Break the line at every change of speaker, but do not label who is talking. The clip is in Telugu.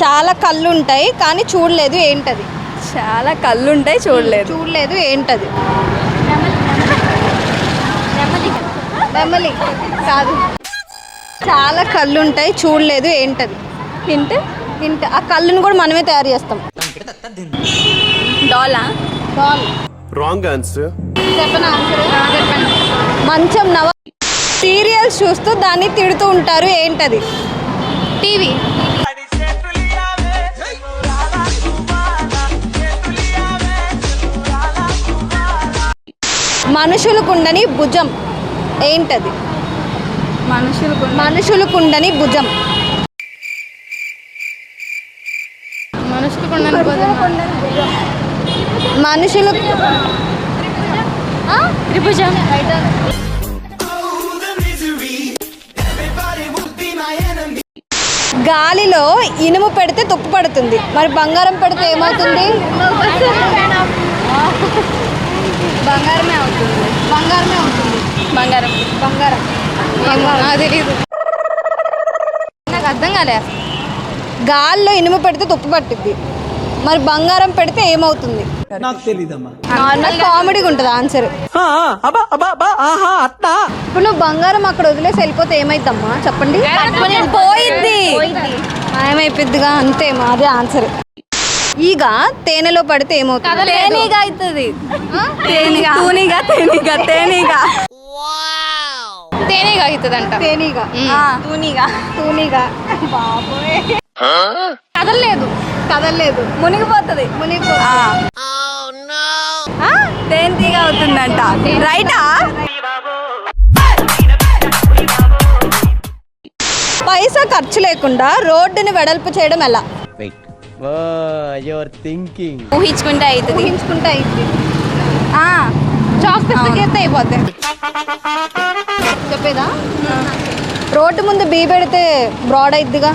చాలా కళ్ళు ఉంటాయి కానీ చూడలేదు, ఏంటది?
చాలా కళ్ళు ఉంటాయి
చూడలేదు, ఏంటది? నెమలి కాదు. చాలా కళ్ళు ఉంటాయి చూడలేదు, ఏంటది?
Hint
hint. ఆ కళ్ళును కూడా మనమే తయారు చేస్తాం.
డాలా
డాల్.
Wrong answer.
చెప్పనా ఆన్సర్? మంచం. నవ సీరియల్స్ చూస్తూ దాన్ని తిడుతూ ఉంటారు, ఏంటది?
టీవీ
మనుషులకుండని భుజం, ఏంటది? మనుషులకుండని భుజం. మనుషులు
త్రిభుజం.
గాలిలో ఇనుము పెడితే తుప్పు పడుతుంది, మరి బంగారం పెడితే ఏమవుతుంది? బంగారమే అవుతుంది. బంగారం
నాకు తెలియదు,
నాకు అర్థం కాలే. గాల్లో ఇనుము పెడితే తుప్పు పట్టుద్ది, మరి బంగారం పెడితే ఏమవుతుంది?
నాకు తెలీదమ్మా.
నార్మల్ కామెడీగా ఉంటుంది ఆన్సర్. ఇప్పుడు నువ్వు బంగారం అక్కడ వదిలేసి వెళ్ళిపోతే ఏమైద్దమ్మా చెప్పండి?
పోయిద్ది.
ఏమైపోద్దిగా, అంతే. అదే ఆన్సర్. ఈగ తేనెలో పడితే ఏమవుతుంది?
తేనీగా అవుతుంది. తేనీగా అవుతుంది అంట.
తేనీగా. తూనీగా. బాబోయ్. కదలలేదు.
మునిగిపోతుంది. తేనీగా అవుతుందంట. రైటా?
పైసా ఖర్చు లేకుండా రోడ్డుని వెడల్పు చేయడం ఎలా?
ఊహించుకుంటే అవుతుంది.
ఊహించుకుంటే అయింది. చాక్ పిస్తకేస్తే అయిపోద్ది. చెప్పేదా? రోడ్డు ముందు బీ పెడితే బ్రాడ్ అయిద్దిగా.